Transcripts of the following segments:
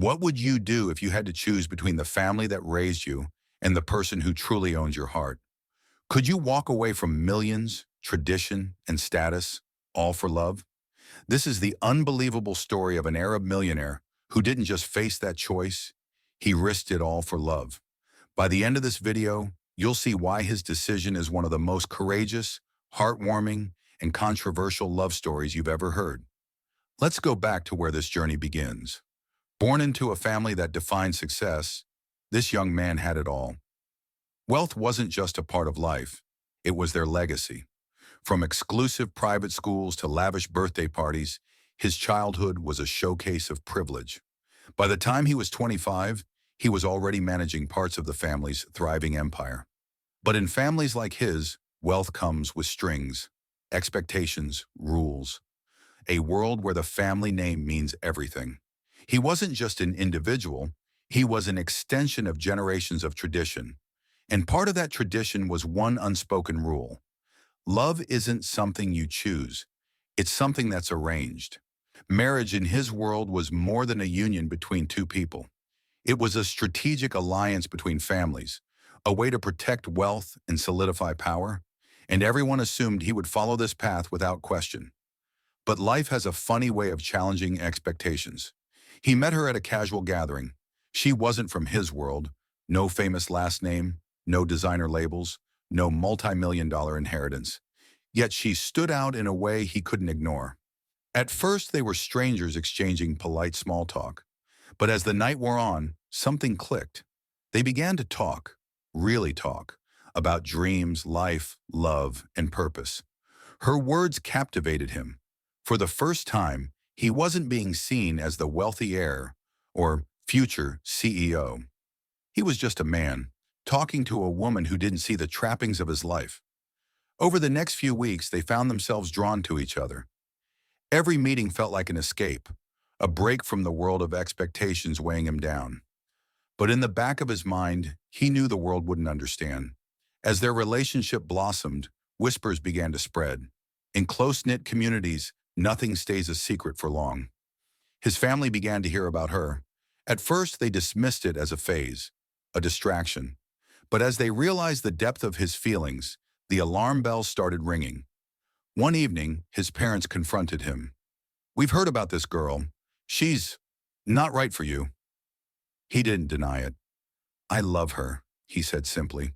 What would you do if you had to choose between the family that raised you and the person who truly owns your heart? Could you walk away from millions, tradition, and status, all for love? This is the unbelievable story of an Arab millionaire who didn't just face that choice, he risked it all for love. By the end of this video, you'll see why his decision is one of the most courageous, heartwarming, and controversial love stories you've ever heard. Let's go back to where this journey begins. Born into a family that defined success, this young man had it all. Wealth wasn't just a part of life, it was their legacy. From exclusive private schools to lavish birthday parties, his childhood was a showcase of privilege. By the time he was 25, he was already managing parts of the family's thriving empire. But in families like his, wealth comes with strings, expectations, rules. A world where the family name means everything. He wasn't just an individual, he was an extension of generations of tradition. And part of that tradition was one unspoken rule. Love isn't something you choose, it's something that's arranged. Marriage in his world was more than a union between two people. It was a strategic alliance between families, a way to protect wealth and solidify power, and everyone assumed he would follow this path without question. But life has a funny way of challenging expectations. He met her at a casual gathering. She wasn't from his world. No famous last name, no designer labels, no multi-million-dollar inheritance. Yet she stood out in a way he couldn't ignore. At first, they were strangers exchanging polite small talk. But as the night wore on, something clicked. They began to talk, really talk, about dreams, life, love, and purpose. Her words captivated him. For the first time, he wasn't being seen as the wealthy heir or future CEO. He was just a man, talking to a woman who didn't see the trappings of his life. Over the next few weeks, they found themselves drawn to each other. Every meeting felt like an escape, a break from the world of expectations weighing him down. But in the back of his mind, he knew the world wouldn't understand. As their relationship blossomed, whispers began to spread. In close-knit communities, nothing stays a secret for long. His family began to hear about her. At first, they dismissed it as a phase, a distraction. But as they realized the depth of his feelings, the alarm bells started ringing. One evening, his parents confronted him. "We've heard about this girl. She's not right for you." He didn't deny it. "I love her," he said simply.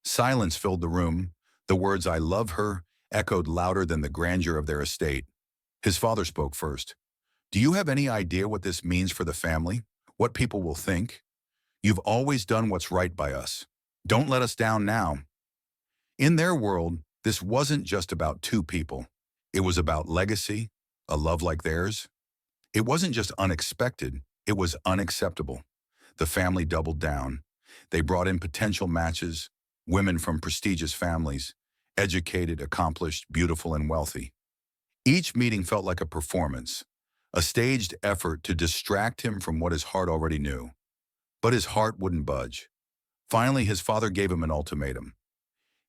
Silence filled the room. The words "I love her" echoed louder than the grandeur of their estate. His father spoke first. "Do you have any idea what this means for the family? What people will think? You've always done what's right by us. Don't let us down now." In their world, this wasn't just about two people. It was about legacy, a love like theirs. It wasn't just unexpected, it was unacceptable. The family doubled down. They brought in potential matches, women from prestigious families, educated, accomplished, beautiful, and wealthy. Each meeting felt like a performance, a staged effort to distract him from what his heart already knew. But his heart wouldn't budge. Finally, his father gave him an ultimatum.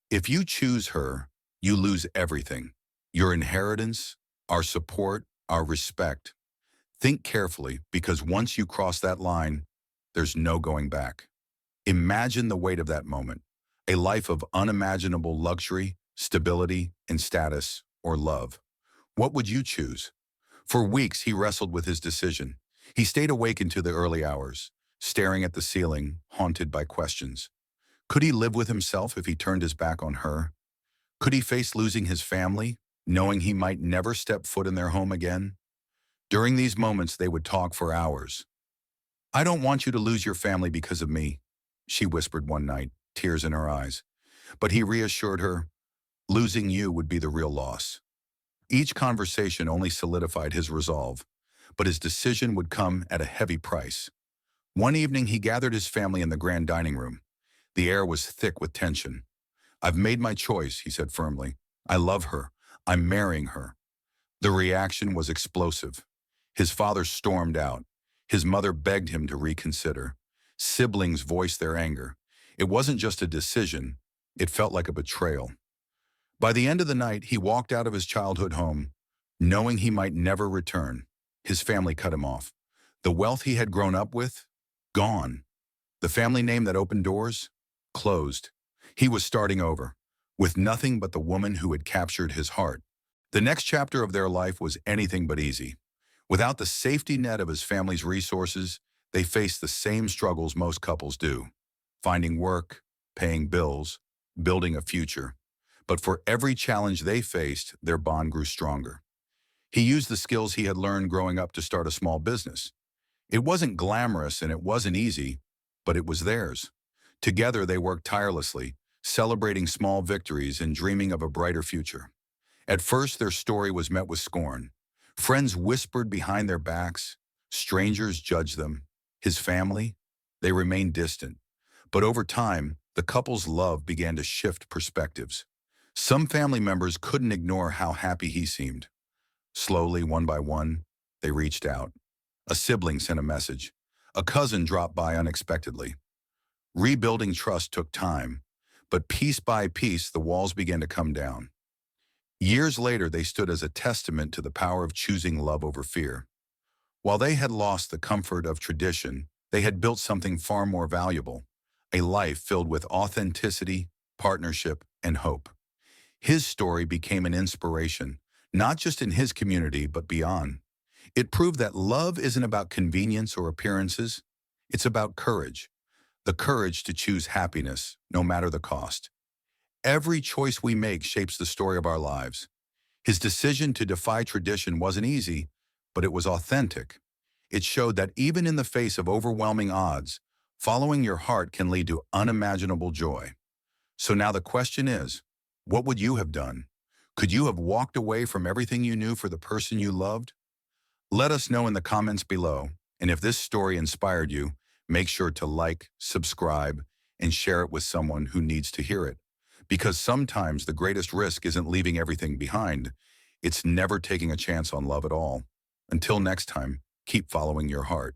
"If you choose her, you lose everything. Your inheritance, our support, our respect. Think carefully, because once you cross that line, there's no going back." Imagine the weight of that moment. A life of unimaginable luxury, stability, and status, or love. What would you choose? For weeks, he wrestled with his decision. He stayed awake into the early hours, staring at the ceiling, haunted by questions. Could he live with himself if he turned his back on her? Could he face losing his family, knowing he might never step foot in their home again? During these moments, they would talk for hours. "I don't want you to lose your family because of me," she whispered one night, tears in her eyes. But he reassured her, losing you would be the real loss. Each conversation only solidified his resolve, but his decision would come at a heavy price. One evening, he gathered his family in the grand dining room. The air was thick with tension. "I've made my choice," he said firmly. "I love her. I'm marrying her." The reaction was explosive. His father stormed out. His mother begged him to reconsider. Siblings voiced their anger. It wasn't just a decision, it felt like a betrayal. By the end of the night, he walked out of his childhood home, knowing he might never return. His family cut him off. The wealth he had grown up with? Gone. The family name that opened doors? Closed. He was starting over, with nothing but the woman who had captured his heart. The next chapter of their life was anything but easy. Without the safety net of his family's resources, they faced the same struggles most couples do. Finding work, paying bills, building a future. But for every challenge they faced, their bond grew stronger. He used the skills he had learned growing up to start a small business. It wasn't glamorous and it wasn't easy, but it was theirs. Together they worked tirelessly, celebrating small victories and dreaming of a brighter future. At first their story was met with scorn. Friends whispered behind their backs, strangers judged them. His family? They remained distant. But over time, the couple's love began to shift perspectives. Some family members couldn't ignore how happy he seemed. Slowly, one by one, they reached out. A sibling sent a message. A cousin dropped by unexpectedly. Rebuilding trust took time, but piece by piece the walls began to come down. Years later, they stood as a testament to the power of choosing love over fear. While they had lost the comfort of tradition, they had built something far more valuable, a life filled with authenticity, partnership, and hope. His story became an inspiration, not just in his community, but beyond. It proved that love isn't about convenience or appearances. It's about courage, the courage to choose happiness, no matter the cost. Every choice we make shapes the story of our lives. His decision to defy tradition wasn't easy, but it was authentic. It showed that even in the face of overwhelming odds, following your heart can lead to unimaginable joy. So now the question is, what would you have done? Could you have walked away from everything you knew for the person you loved? Let us know in the comments below, and if this story inspired you, make sure to like, subscribe, and share it with someone who needs to hear it. Because sometimes the greatest risk isn't leaving everything behind, it's never taking a chance on love at all. Until next time, keep following your heart.